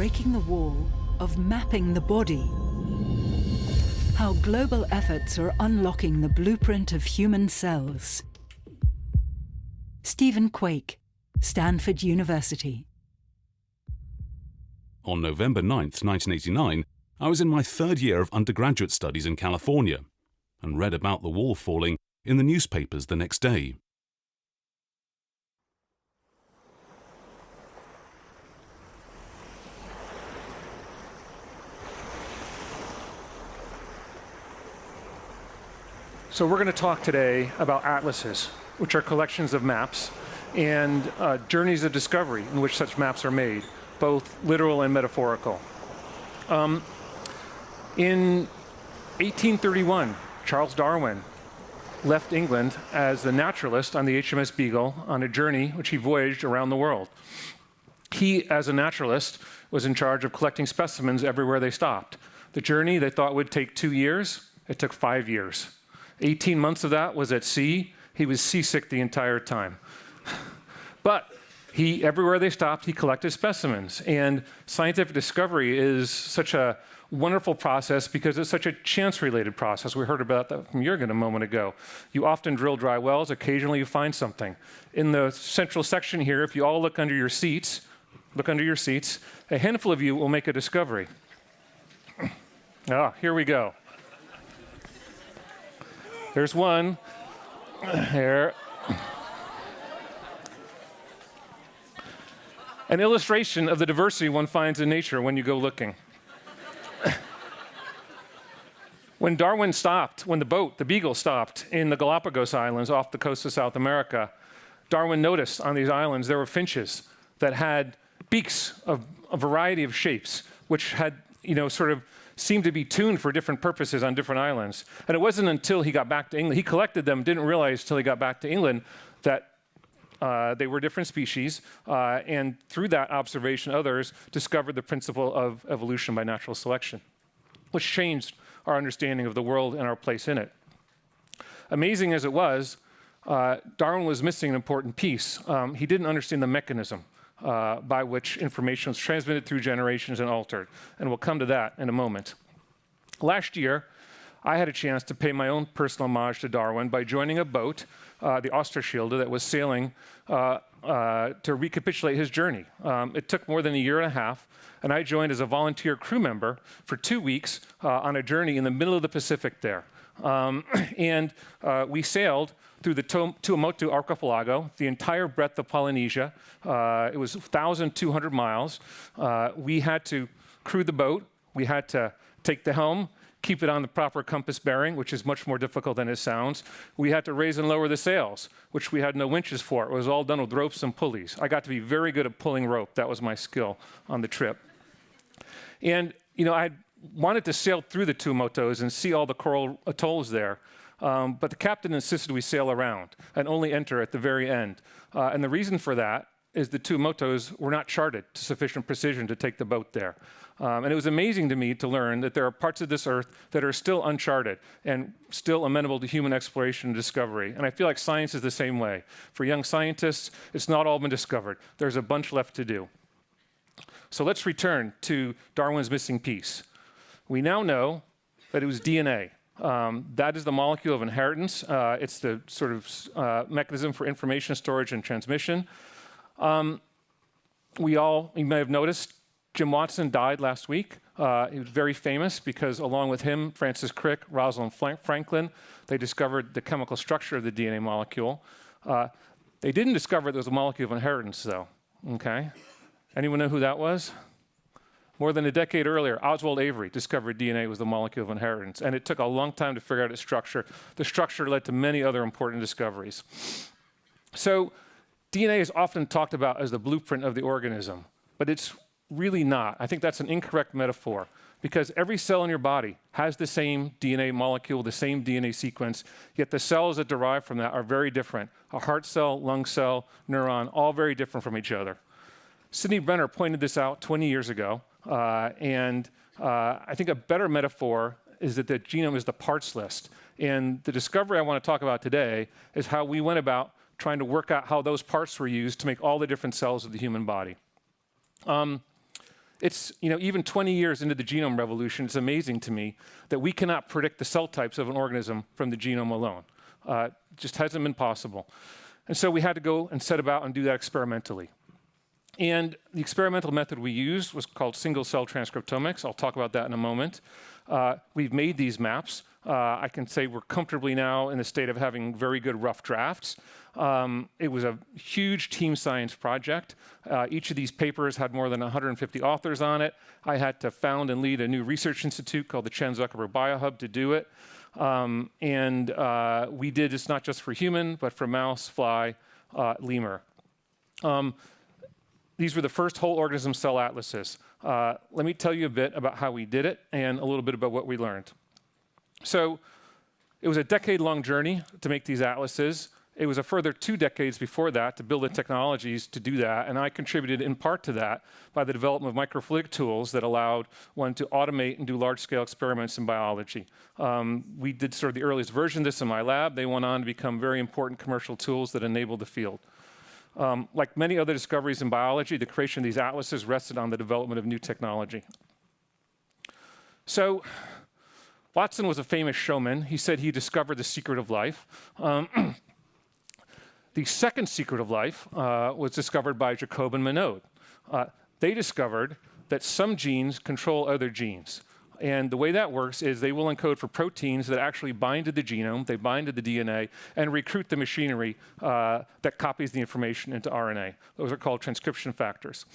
breaking the wall of mapping the body. How global efforts are unlocking the blueprint of human cells. Stephen Quake, Stanford University. On November 9th, 1989, I was in my third year of undergraduate studies in California and read about the wall falling in the newspapers the next day. So we're going to talk today about atlases, which are collections of maps, and journeys of discovery in which such maps are made, both literal and metaphorical. In 1831, Charles Darwin left England as a naturalist on the HMS Beagle on a journey which he voyaged around the world. He, as a naturalist, was in charge of collecting specimens everywhere they stopped. The journey they thought would take 2 years, it took 5 years. 18 months of that was at sea. He was seasick the entire time. But everywhere they stopped, he collected specimens. And scientific discovery is such a wonderful process because it's such a chance-related process. We heard about that from Jürgen a moment ago. You often drill dry wells. Occasionally you find something. In the central section here, if you all look under your seats, a handful of you will make a discovery. Here we go. There's one. There. An illustration of the diversity one finds in nature when you go looking. When Darwin stopped, when the Beagle stopped in the Galapagos Islands off the coast of South America, Darwin noticed on these islands there were finches that had beaks of a variety of shapes, which had, sort of seemed to be tuned for different purposes on different islands. And it wasn't until he got back to England, he collected them, didn't realize until he got back to England that they were different species, and through that observation, others discovered the principle of evolution by natural selection, which changed our understanding of the world and our place in it. Amazing as it was, Darwin was missing an important piece. He didn't understand the mechanism by which information was transmitted through generations and altered. And we'll come to that in a moment. Last year, I had a chance to pay my own personal homage to Darwin by joining a boat, the Oosterschelde, that was sailing to recapitulate his journey. It took more than a year and a half, and I joined as a volunteer crew member for 2 weeks on a journey in the middle of the Pacific there. We sailed through the Tuamotu Archipelago, the entire breadth of Polynesia. It was 1,200 miles. We had to crew the boat. We had to take the helm, keep it on the proper compass bearing, which is much more difficult than it sounds. We had to raise and lower the sails, which we had no winches for. It was all done with ropes and pulleys. I got to be very good at pulling rope. That was my skill on the trip. And, I wanted to sail through the Tuamotus and see all the coral atolls there. But the captain insisted we sail around and only enter at the very end. And the reason for that is the Tuamotus were not charted to sufficient precision to take the boat there. And it was amazing to me to learn that there are parts of this earth that are still uncharted and still amenable to human exploration and discovery. And I feel like science is the same way. For young scientists, it's not all been discovered. There's a bunch left to do. So let's return to Darwin's missing piece. We now know that it was DNA. That is the molecule of inheritance. It's the sort of mechanism for information storage and transmission. You may have noticed, Jim Watson died last week. He was very famous because along with him, Francis Crick, Rosalind Franklin, they discovered the chemical structure of the DNA molecule. They didn't discover there was a molecule of inheritance, though. Okay? Anyone know who that was? More than a decade earlier, Oswald Avery discovered DNA was the molecule of inheritance, and it took a long time to figure out its structure. The structure led to many other important discoveries. So DNA is often talked about as the blueprint of the organism, but it's really not. I think that's an incorrect metaphor, because every cell in your body has the same DNA molecule, the same DNA sequence, yet the cells that derive from that are very different. A heart cell, lung cell, neuron, all very different from each other. Sidney Brenner pointed this out 20 years ago. I think a better metaphor is that the genome is the parts list. And the discovery I want to talk about today is how we went about trying to work out how those parts were used to make all the different cells of the human body. it's, even 20 years into the genome revolution, it's amazing to me that we cannot predict the cell types of an organism from the genome alone. It just hasn't been possible. And so we had to go and set about and do that experimentally. And the experimental method we used was called single-cell transcriptomics. I'll talk about that in a moment. We've made these maps. I can say we're comfortably now in the state of having very good rough drafts. It was a huge team science project. Each of these papers had more than 150 authors on it. I had to found and lead a new research institute called the Chen Zuckerberg BioHub to do it. We did this not just for human, but for mouse, fly, lemur. These were the first whole organism cell atlases. Let me tell you a bit about how we did it and a little bit about what we learned. So it was a decade-long journey to make these atlases. It was a further 2 decades before that to build the technologies to do that, and I contributed in part to that by the development of microfluidic tools that allowed one to automate and do large-scale experiments in biology. We did sort of the earliest version of this in my lab. They went on to become very important commercial tools that enabled the field. Like many other discoveries in biology, the creation of these atlases rested on the development of new technology. So Watson was a famous showman. He said he discovered the secret of life. The second secret of life was discovered by Jacob and Monod. They discovered that some genes control other genes. And the way that works is they will encode for proteins that actually bind to the genome, they bind to the DNA, and recruit the machinery that copies the information into RNA. Those are called transcription factors.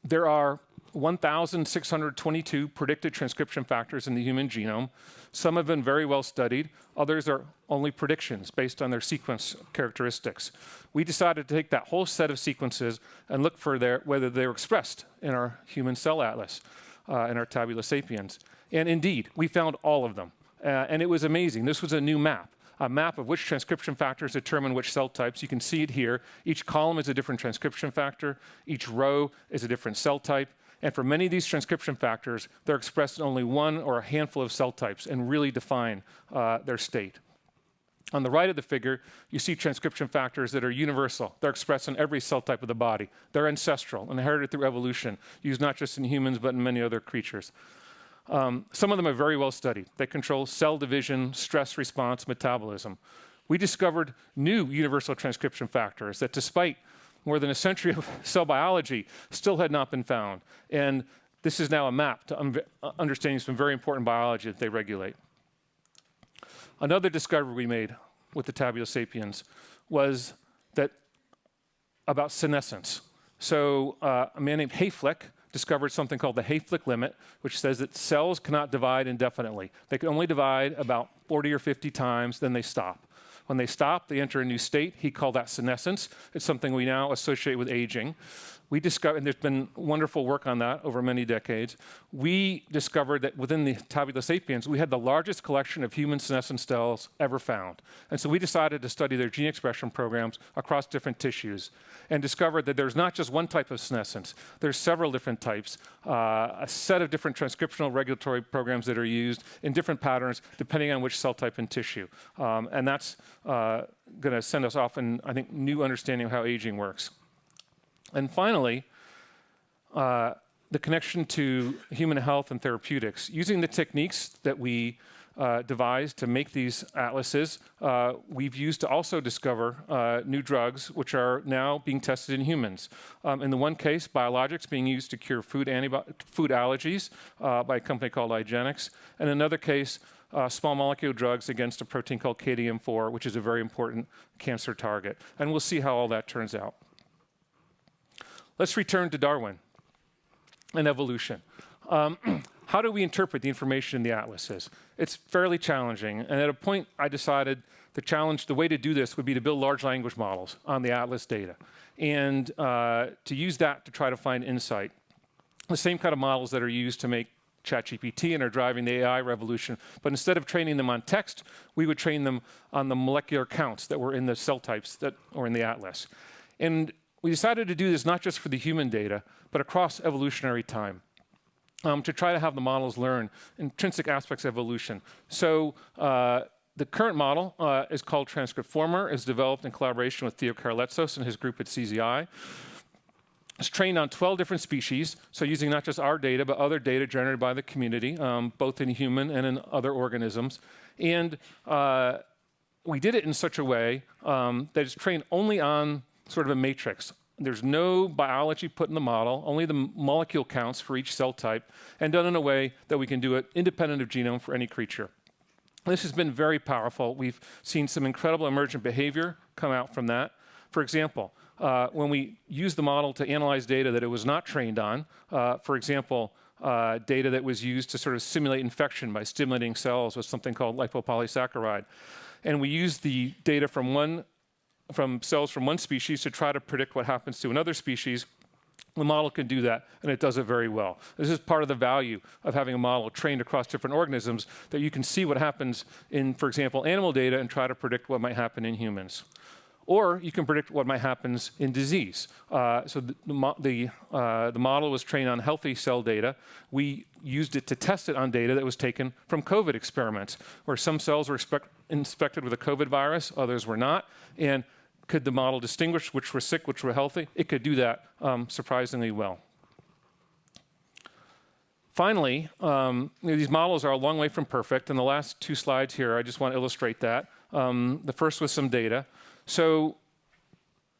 There are 1,622 predicted transcription factors in the human genome. Some have been very well studied. Others are only predictions based on their sequence characteristics. We decided to take that whole set of sequences and look for whether they're expressed in our human cell atlas, in our Tabula sapiens. And indeed, we found all of them. And it was amazing. This was a new map. A map of which transcription factors determine which cell types. You can see it here. Each column is a different transcription factor. Each row is a different cell type. And for many of these transcription factors, they're expressed in only one or a handful of cell types and really define their state. On the right of the figure, you see transcription factors that are universal. They're expressed in every cell type of the body. They're ancestral, inherited through evolution, used not just in humans, but in many other creatures. Some of them are very well studied. They control cell division, stress response, metabolism. We discovered new universal transcription factors that, despite more than a century of cell biology, still had not been found. And this is now a map to understanding some very important biology that they regulate. Another discovery we made with the Tabula sapiens was that about senescence. So a man named Hayflick discovered something called the Hayflick limit, which says that cells cannot divide indefinitely. They can only divide about 40 or 50 times, then they stop. When they stop, they enter a new state. He called that senescence. It's something we now associate with aging. We discovered, and there's been wonderful work on that over many decades, we discovered that within the Tabula sapiens, we had the largest collection of human senescent cells ever found. And so we decided to study their gene expression programs across different tissues and discovered that there's not just one type of senescence. There's several different types, a set of different transcriptional regulatory programs that are used in different patterns depending on which cell type and tissue. And that's going to send us off in, I think, new understanding of how aging works. And finally, the connection to human health and therapeutics. Using the techniques that we devised to make these atlases, we've used to also discover new drugs, which are now being tested in humans. In the one case, biologics being used to cure food allergies by a company called IGeneX. In another case, small molecule drugs against a protein called KDM4, which is a very important cancer target. And we'll see how all that turns out. Let's return to Darwin and evolution. How do we interpret the information in the atlases? It's fairly challenging, and at a point I decided the way to do this would be to build large language models on the atlas data, and to use that to try to find insight. The same kind of models that are used to make ChatGPT and are driving the AI revolution, but instead of training them on text, we would train them on the molecular counts that were in the cell types that were in the atlas. And we decided to do this not just for the human data, but across evolutionary time, to try to have the models learn intrinsic aspects of evolution. So the current model is called Transcriptformer, is developed in collaboration with Theo Karletsos and his group at CZI. It's trained on 12 different species, so using not just our data, but other data generated by the community, both in human and in other organisms. And we did it in such a way that it's trained only on sort of a matrix. There's no biology put in the model, only the molecule counts for each cell type, and done in a way that we can do it independent of genome for any creature. This has been very powerful. We've seen some incredible emergent behavior come out from that. For example, when we use the model to analyze data that it was not trained on, for example, data that was used to sort of simulate infection by stimulating cells with something called lipopolysaccharide. And we use the data from cells from one species to try to predict what happens to another species. The model can do that, and it does it very well. This is part of the value of having a model trained across different organisms, that you can see what happens in, for example, animal data and try to predict what might happen in humans. Or you can predict what might happen in disease. So the model was trained on healthy cell data. We used it to test it on data that was taken from COVID experiments, where some cells were infected with a COVID virus, others were not. And could the model distinguish which were sick, which were healthy? It could do that surprisingly well. Finally, these models are a long way from perfect. And the last two slides here, I just want to illustrate that. The first was some data. So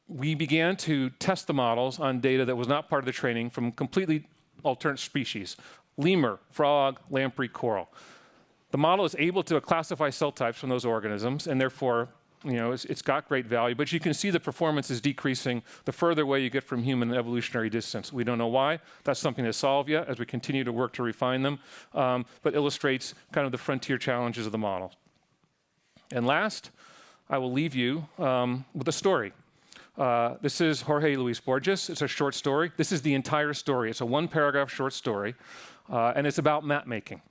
we began to test the models on data that was not part of the training from completely alternate species: lemur, frog, lamprey, coral. The model is able to classify cell types from those organisms, and therefore, it's got great value. But you can see the performance is decreasing the further away you get from human evolutionary distance. We don't know why. That's something to solve yet as we continue to work to refine them, but illustrates kind of the frontier challenges of the model. And last, I will leave you with a story. This is Jorge Luis Borges. It's a short story. This is the entire story. It's a one-paragraph short story, and it's about map making.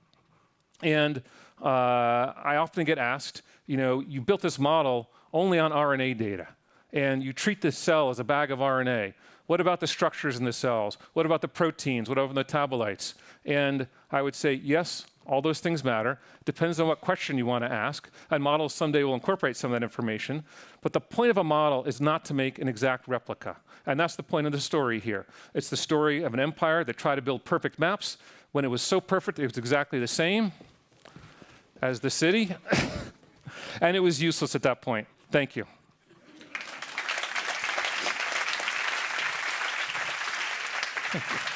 And I often get asked, you built this model only on RNA data, and you treat this cell as a bag of RNA. What about the structures in the cells? What about the proteins? What about the metabolites? And I would say, yes, all those things matter. Depends on what question you want to ask. And models someday will incorporate some of that information. But the point of a model is not to make an exact replica. And that's the point of the story here. It's the story of an empire that tried to build perfect maps. When it was so perfect, it was exactly the same as the city. And it was useless at that point. Thank you. Thank you.